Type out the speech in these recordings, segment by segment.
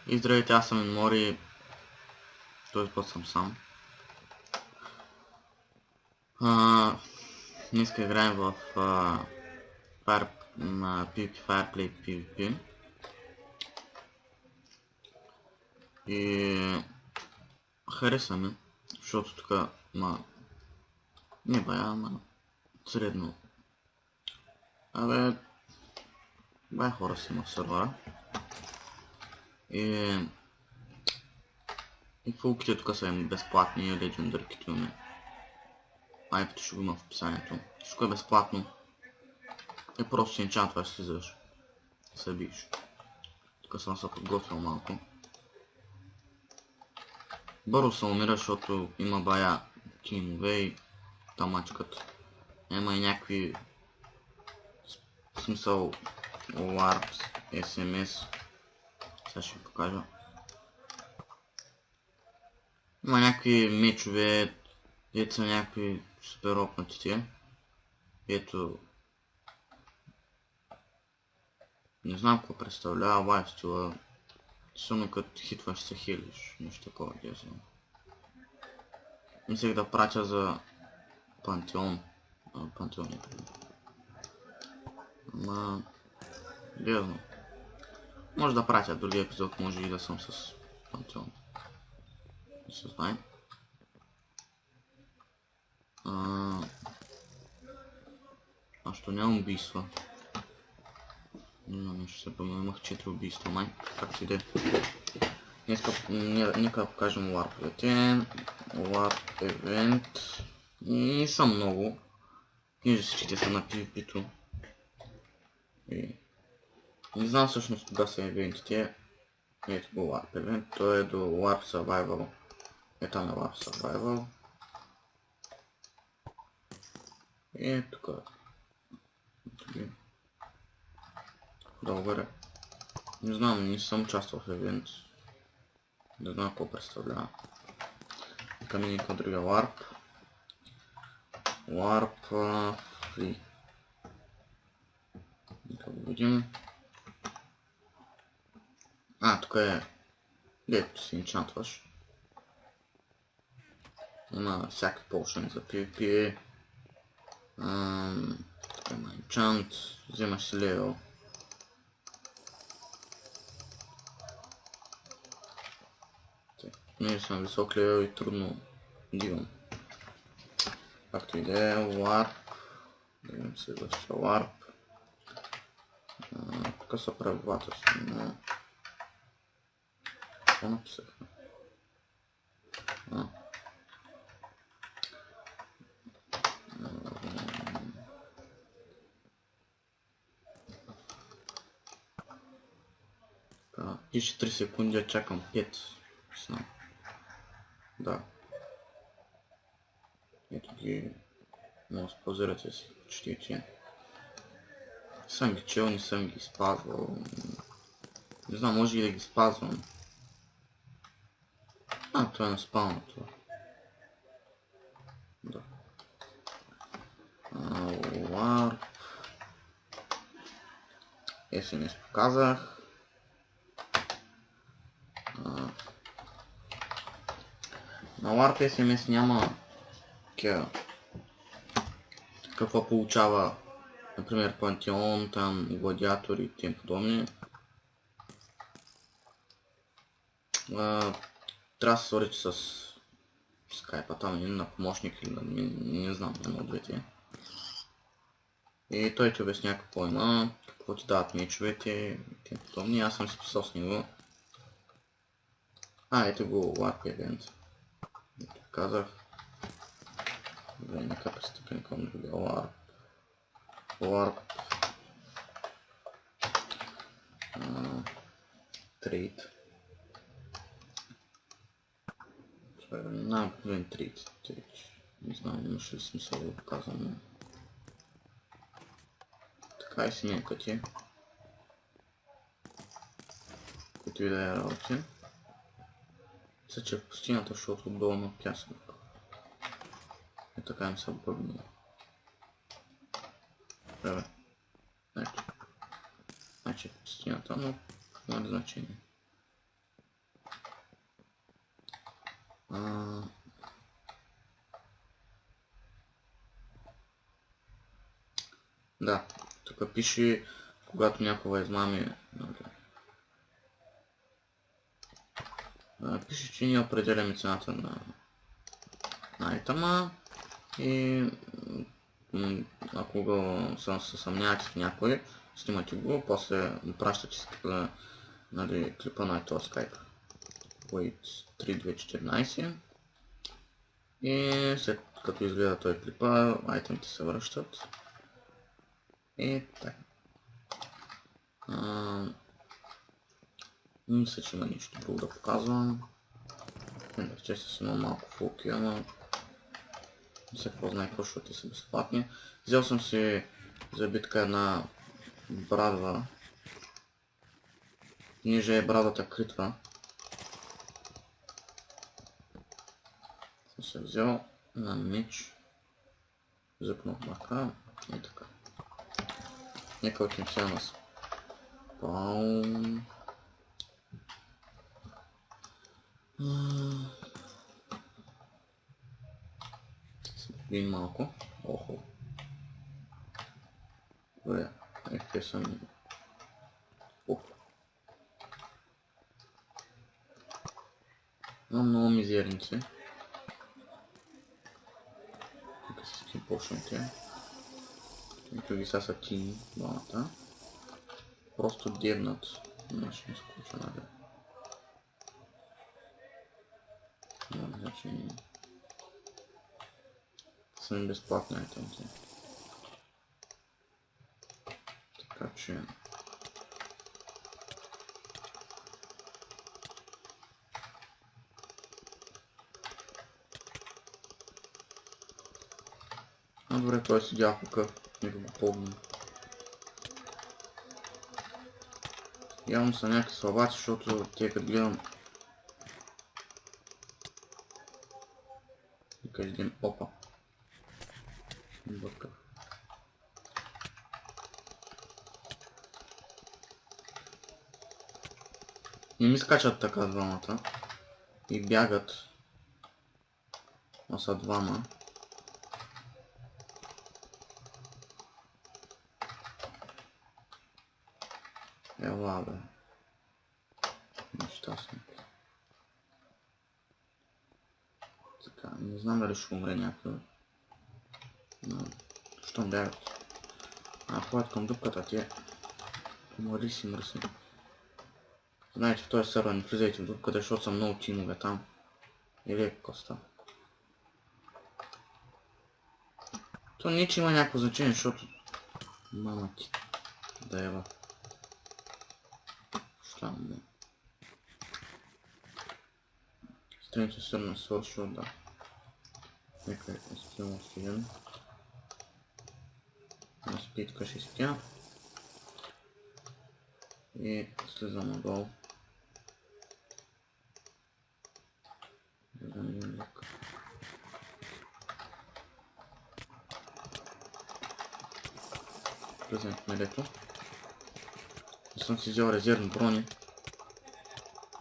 И здравейте, аз съм Мори, този път съм сам. Днеска играем в PvP Fireplay PvP. И хареса ми, защото тук не бая, ама средно. Абе, бая хора си има в сервера. И фулките тук са им безплатни, Legendary китове. Айпито ще го има в описанието. Всичко е безплатно. И просто си енчантваш, слизаш. Се биеш. Тук съм се подготвил малко. Бързо се умира, защото има бая кинове и тамачкат. Има и някакви в смисъл LARPs, SMS. Сега ще ви покажа. Има някакви мечове, ето са някакви супер опнатите. Ето не знам какво представлява лайфстила. Силно като хитваш се хилиш, нещо такова дезно. Мислех да пратя за Пантеон. Пантеон е преди. Ама дезно. Може да пратя други епизод, може и да съм с Пантеон. Не се знае. Що нямам убийства. Не знам, нещо се помня, имах 4 убийства, май. Как си де. Нека покажем LARP-овете. LARP евент. Не са много. Книжечките са на PvP-то. Не знам всъщност кога са евентите. Ето го LARP евент. Той е до LARP Survival. Ето на LARP Survival. И тук. Долу-горе. Не знам, не съм участвал в евент. Не знам какво представлява. Тук ми никаква друга LARP. LARP Free. Нека го видим. Тук е дето си енчантваш. Има всякакви полшани за PvP. Тук има енчант. Вземаш си левел. Не съм висок левел и трудно дивам. Както и да е, LARP. Да видим следващия LARP. Тук са правилата си, но... Какво написахме? Пише 3 секунди, чакам 5. Да. Ето ги... Може да спаузирате си, четите. Съм ги чел, не съм ги спазвал. Не знам, може и да ги спазвам. Това е на спалното. Да. LARP. SMS показах. На LARP SMS няма какво получава, например, Пантеон, там, Гладиатори и тем подобни. Трябва да се свържете с скайпа, там на помощник или не знам, едно от двете. И той ти обясня какво има, какво ти дават мечовете и тем подобни. Аз съм си писал с него. Ето го LARP евент. Казах. Нека пристъпим към другия LARP. LARP Trade. Обикновен трейд. Не знам, имаше ли смисъл да го казвам. Така и снимка ти. Като и да е работи. Мисля, че в пустинята, защото отдолу на пясък. И така им са бъгнали. Добре. Значи в пустинята, но няма значение. Да, тук пише, когато някога измами, пише, че ние определяме цената на айтема и ако го се съмнявате в някой, снимате го, после пращате нали, клипа на този Skype. Wait 3214 и след като изгледа този клипа, айтемите се връщат. И така. Мисля, че има нищо друго да показвам. Често си има малко фулки, ама не се какво знае какво, защото са безплатни. Взел съм си за битка една брадва. Ниже е брадата критва. Съм се взел на меч. Зъпнах бака и така. Нека отим сега на спаун. Един малко. Охо. Добре, ефе съм. Имам много мизерници. Тук с ким почнем те. Ето ги са тини, двамата. Просто дебнат. Нещо не скуча, нали. Значи... Съм безплатни айтемите. Така че... Добре, той си дяхока, нека го помня. Явно са някакви слабаци, защото те като гледам... Нека един опа. Бъркав. Не ми скачат така двамата. И бягат. А са двама. Ела, бе. Нещастник. Така, не знам дали ще умре някой. Но, щом бягат. Ходят към дупката, те... Млади си мръсни. Знаете, в този сервер не влизайте в дупката, защото са много тимове там. Или е коста. То не че има някакво значение, защото... Мама ти. Да ева. Щам да. Страните сърна свършва, да. Нека е спилно студен. На спитка ще стя. И слезам надолу. Влезем в мелето. Не съм си взел резервни брони.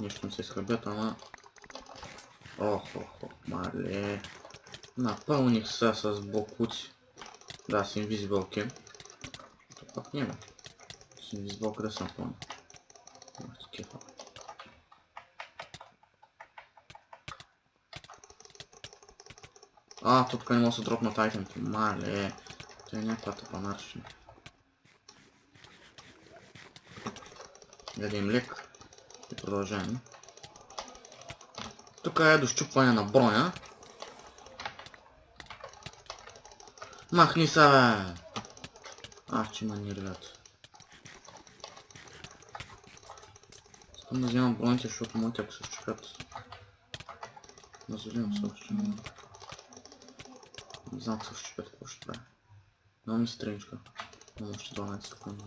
Нищо не се изхъбят, ама... Охо, мале. Напълних се с бокуци. Да, с Invisible Cam. То пак няма. С Invisible къде съм пълни. Кефа. Тук не мога да се дропнат айтемите. Мале. Това е някаква тъпанарщина. Ядем лек. И продължаваме. Тук е до щупване на броня. Махни се, бе! Че ме нервят. Искам да вземам броните, защото моите ако се щупят. Да вземам съобщение. Не знам ако се щупят, какво ще правя. Много ми страничка. Но още 12 секунди.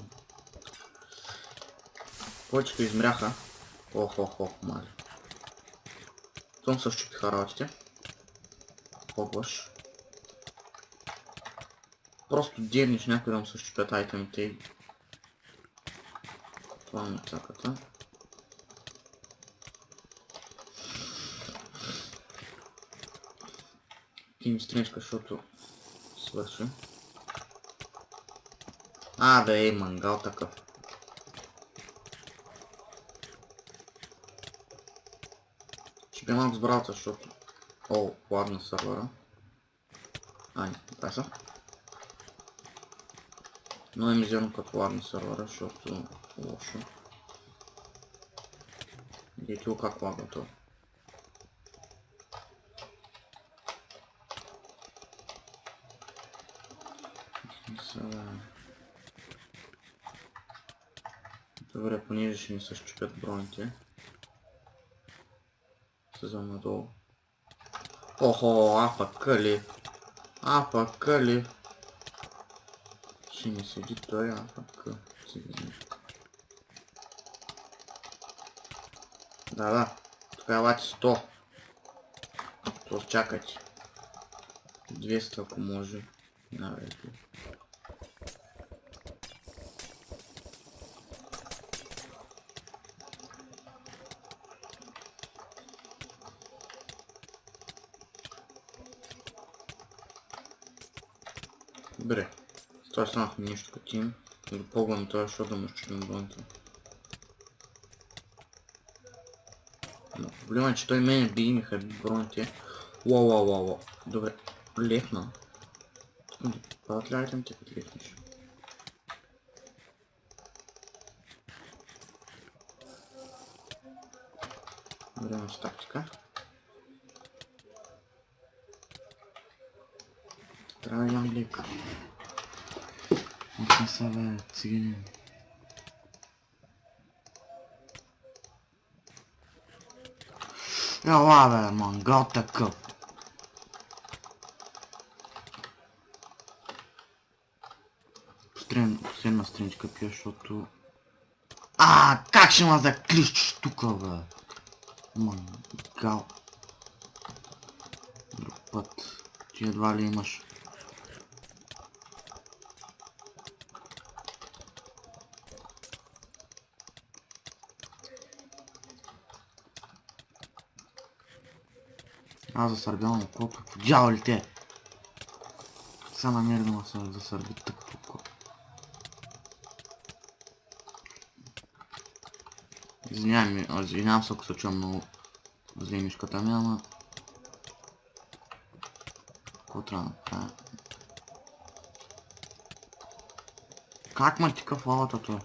Повечето измряха. Мали. Том се щупиха работите. Поглъж. Просто дебниш някой да му се щупят айтемите и... Това ми е цаката. Кинем страничка, защото свърши. Да е мангал такъв. Ще бе малко с брата, защото... ладно сървъра. Паса. Но е мизерно като ладно сървъра, защото лошо. Видите го как лагва това. Добре, понеже ще ми се щупят броните. Слизам надолу. Охо, апака ли? Ще не седи той, апака. Да. Тогава 100. То чакайте. 200 ако може. Навеки. Добре. С това станахме нещо катим. Или по-главно това, защото да му щупим бронта. Но проблема е, че той мене би имаха броните. Уау. Добре. Лепна. Правят ли айтем те като лепнеш? Време с тактика. Трябва да ям лека. Не са бе, цигани. Ела бе, мангал такъв. Последна страничка пия, защото... как ще ма заклищиш тука бе? Мангал. Друг път. Ти едва ли имаш. Аз засърбявам окото. Дяволи те! Са намери да се засърби тъпо око. Извинявам се, ако се чуя много зле мишката ми, ама... Какво трябва да направя? Как ма тика в лавата това?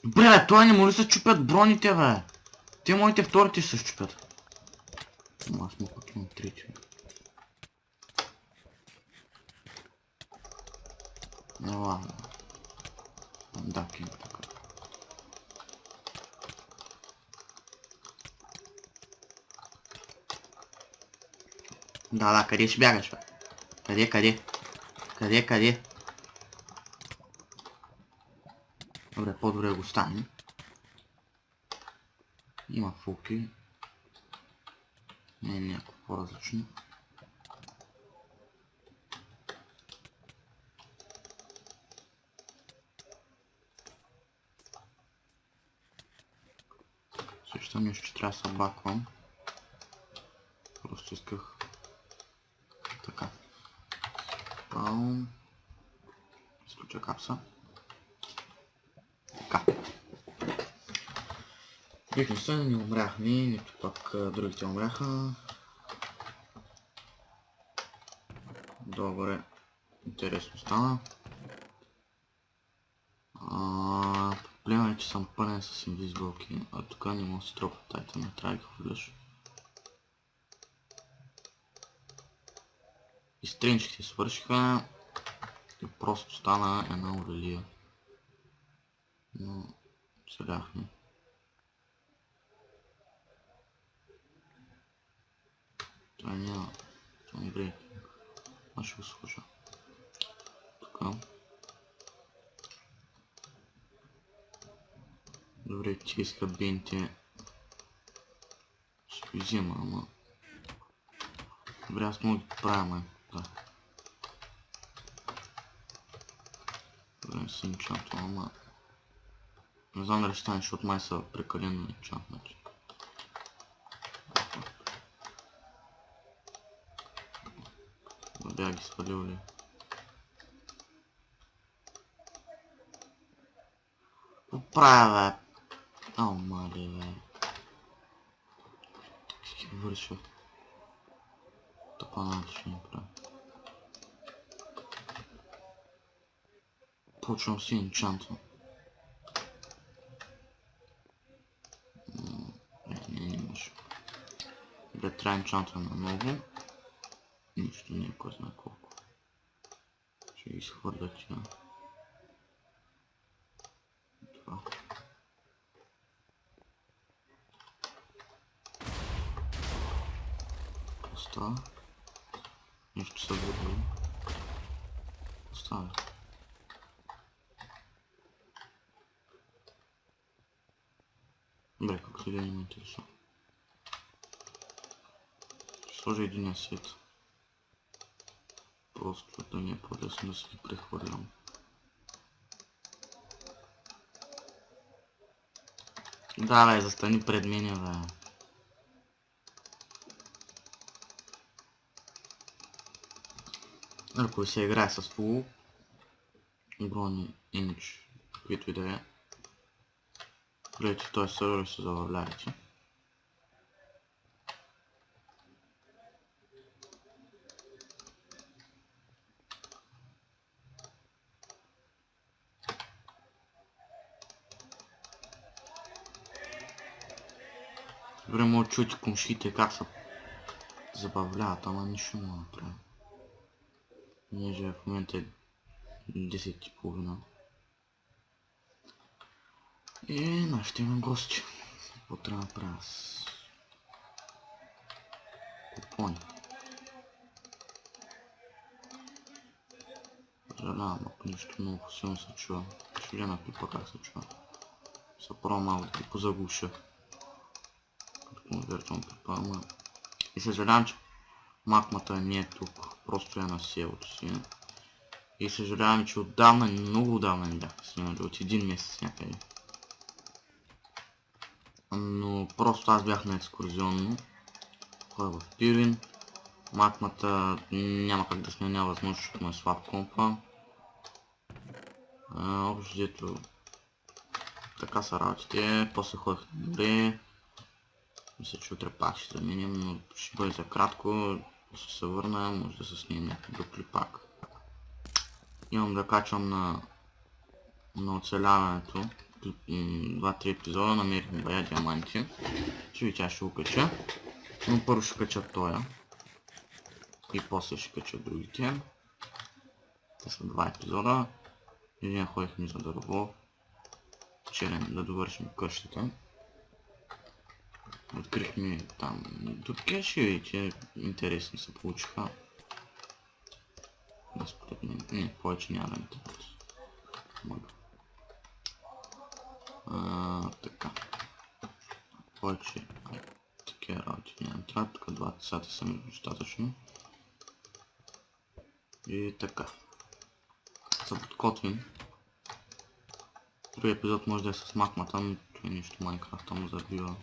Добре бе, той не му ли се чупят броните бе? Те моите вторите ще се щупят. Аз му пък имам трети. Ела. Да, кинг така. Да, къде ще бягаш бе? Къде? Добре, по-добре го стане. Има фуки. Не е някакво по-различно. Също нещо, че трябва да се баквам. Просто исках така. Паум. Изключа капса. Така. Бихме се, не умряхме, нито пак другите умряха. Добре. Интересно стана. Проблема е, че съм пълен с инвизбълки, а тук не мога да се тропа тайта, не трябва да ги хвърляш. И стринчите свършиха и просто стана една орелия. Но селяхме. Това няма. Това не брейк. Аз ще го служа. Така. Добре, че иска бинти. Ще ги взима, ама... Добре, аз мога да правя, май. Да. Добре, си инчантвам, ама... Не знам дали ще стане, защото май са прекалено инчантнати. бях ги свалил ли. Поправя, бе. Ау, мали, бе. Ще върша. Така начин ще направя. Почвам си енчантвам. Не може. Да трябва енчантвам на ново. Нищо не е кой знае колко. Ще изхвърля тя. Това. Остава. Нещо се върви. Остава. Добре, както и да не ме интересува. Ще сложа единия свет. Просто да ми е по-лесно да си ги прехвърлям. Да, бе, застани пред мене, бе. Ако се играе с фул, брони, имидж, каквито и да е. Гледайте в този сервер и се забавлявайте. Добре, може да чуете комшите как се забавляват, ама нищо не направя. Понеже в момента е 10:30. И нашите има гости. Какво трябва да направя с купони? Съжалявам, ако нищо много силно се чува. Ще гледам клипа как се чува. Са пробвам малко да ги позаглуша. Като конвертвам клипа, ама... И съжалявам, че макмата не е тук. Просто е на селото си. И съжалявам, че отдавна, много отдавна не бях снимали, от един месец някъде. Но просто аз бях на екскурзионно. Ходя в Пирин. Макмата няма как да сме, няма възможност, защото ме е слаб компа. Общо взето така са работите. После ходих на море. Мисля, че утре пак ще заминем, но ще бъде за кратко. Ще се върна, може да се снимем някакъв друг клипак. Имам да качвам на оцеляването. 2-3 епизода, намерихме бая диаманти. Ще ви тя ще го кача. Но първо ще кача тоя. И после ще кача другите. Те са 2 епизода. Един ходихме за дърво. Вчера да довършим къщата. Открихме там дупки, ще видите, интересни се получиха. Не, повече няма да ми трябват. Така. Повече такива работи няма трябва, тук 2 сата са ми достатъчно. И така. Се подготвим. Други епизод може да е с макмата, но това е нищо, Майнкрафта му забива.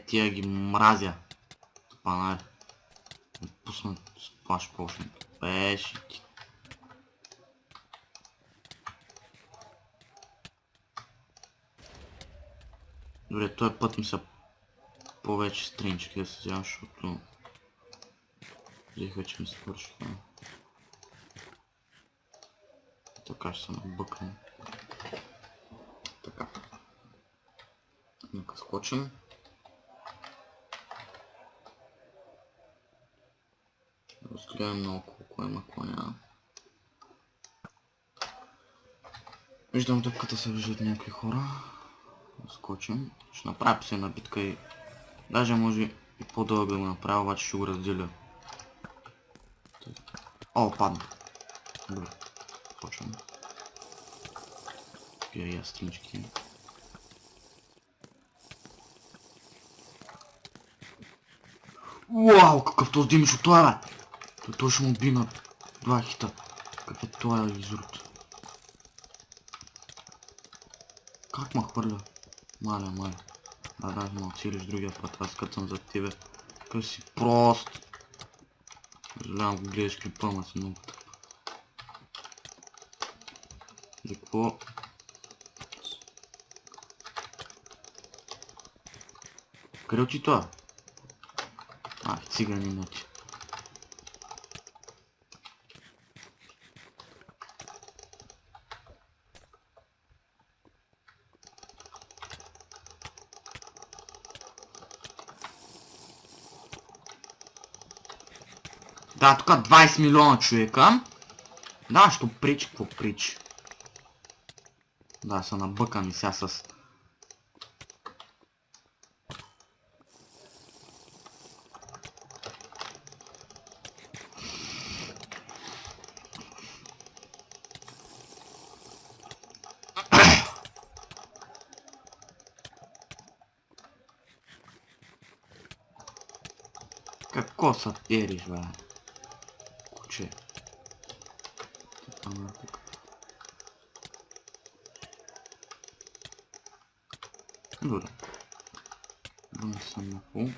Тия ги мразя. Панари. Пусна сплаш пошен. Беше ти. Добре, този път ми са повече стринчики да се вземам, защото взех вече ми свършиха. Така ще се набъкам. Така. Нека скочим. Разгледам наоколо кой има, кой няма. Виждам дъпката се виждат някакви хора. Скочим. Ще направя последна битка и даже може и по-дълъг да го направя, обаче ще го разделя. О, падна. Добре. Скочвам. Такива ястинчки. Уау, какъв този димиш от това, бе! Той ще му би на 2 хита. Какъв е този изрут? Как ма хвърля? Маля. Да, даже ме отсилиш другия път, аз като съм за тебе. Какъв си прост. Съжалявам, го гледаш клипа, ма си много тъп. За какво? Къде оти това? Цигани ноти. Да, тук 20 милиона човека. Да, що причи, какво причи? Да, са набъкани сега с... Какво са териш, бе? Куче. Добре. Не съм на пол.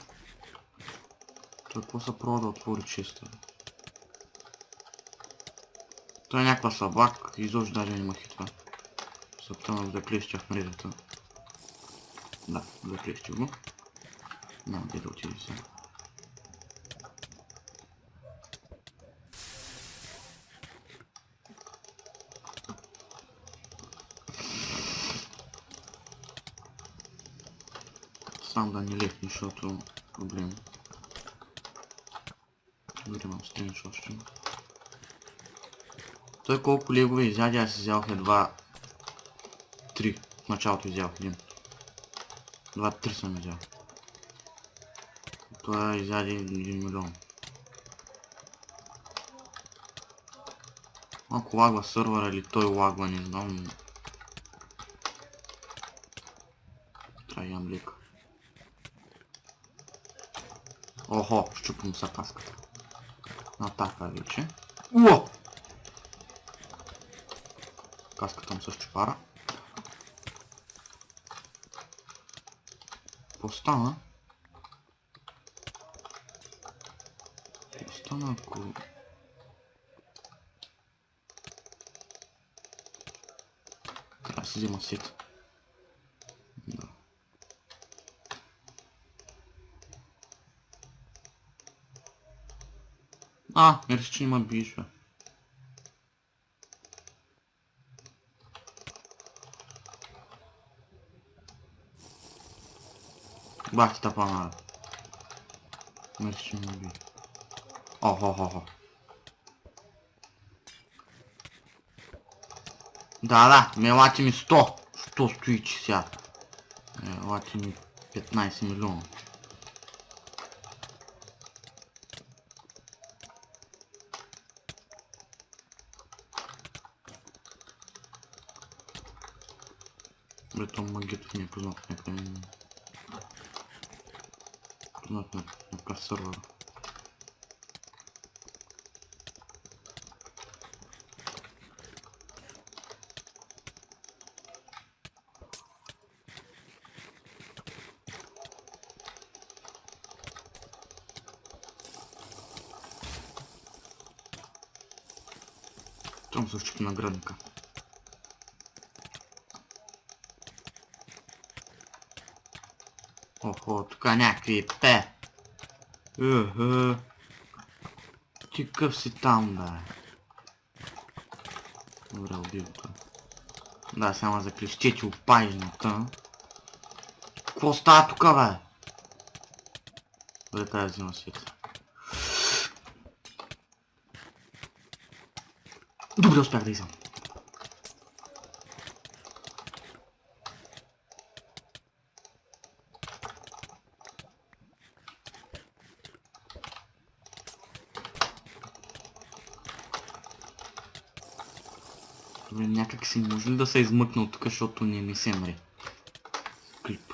Той какво са пробва да отвори често? Той е някаква събак, изобщо даже не ма хитва. Съптънах да клещя в мрежата. Да, заклещи го. Няма где да отиде сега. Сам да не лепни, защото проблем. Дори имам стринч още. Той колко легове изяде, аз изядох едва 3. В началото изядох един. 2-3 съм изял. Това изяде 1 милион. Ако лагва сървъра или той лагва, не знам. Трябва ям лека. Охо, щупвам са каската. Атака вече. Уо! Каската му се щупара. Постана. Постана ако... Трябва да си взема сет. Да. Мерси, че има биш, бе. Бах ти тъпана, бе. Мерси, че има биш. Охо. Да, мелати ми 100. 100 стои, че сега. Мелати ми 15 милиона. Бе, то магитов не е познат някъде. Познат на къв сървър. Там също наградника. Охо, тук някакви пе. Ти къв си там, бе. Добре, убил това. Да, само заклещете опайжната. Какво става тук, бе? Добре, тази взима света. Добре, успях да изям. Добре, някак си може ли да се измъкна от тук, защото не ми се мре. Клип.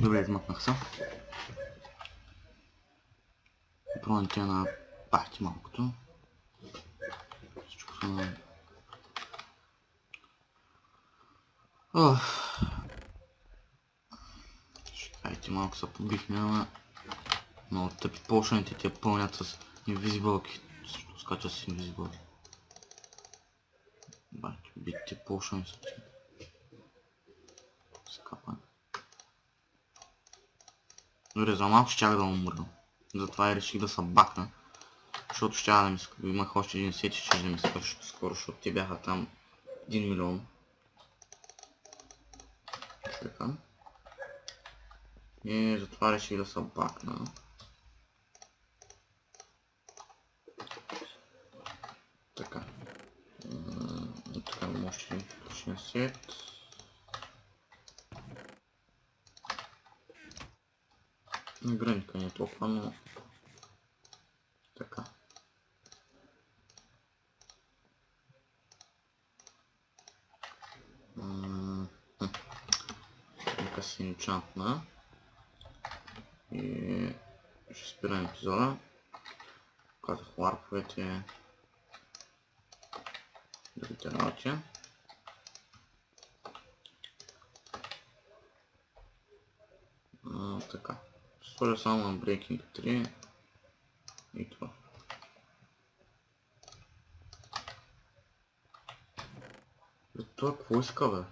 Добре, измъкнах се. Пробвам тя на пахти малкото. Всичко са... Чекайте, малко се побихме, ама... Много тъпи полшаните те пълнят с инвизибълки. Също скача с инвизибълки. Бати, битите полшани са че. Скапан. Добре, за малко щях да умрна. Затова и реших да се бакна. Защото щях да ми скъпи. Имах още един сети, че да ми свърши скоро, защото те бяха там 1 милион. Така. И затова реших да се бакна. Така. Така имам още един точен сет. Граника не е толкова, но... Така. Нека си енчантна. И... ще спирам епизода. Казах ларповете. Другите работи. Така. Сложа само на Breaking 3 и това. Това какво иска, бе?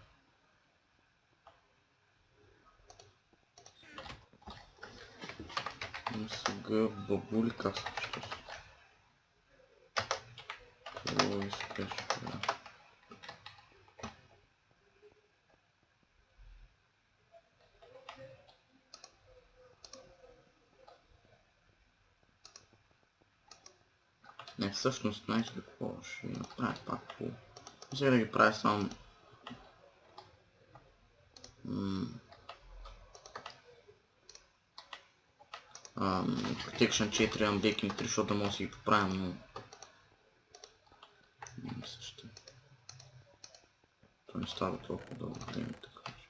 Сега бабули каска, що си. Какво искаш, бе? Не, всъщност, знаеш ли какво ще направя пак по... Сега да ги правя само... Protection 4, Unbreaking 3, защото да мога да си ги поправим, но... Не мисля, ще... То не става толкова дълго време, така че...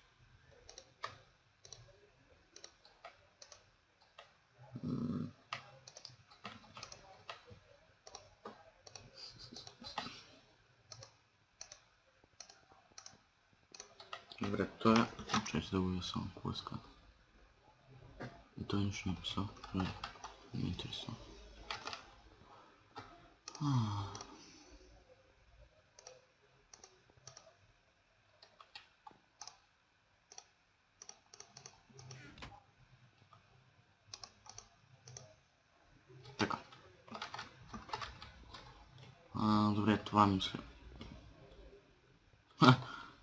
Добре, той е... Чай се да го видя само какво иска. И той нищо не писал. Не ме интересува. Така. Добре, това мисля.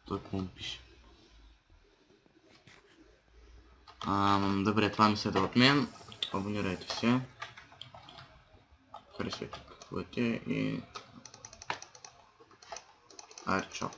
Той какво му пише? Добре, това мисля да от мен. Абонирайте се. Харесвайте каквото е и... Айде, чао.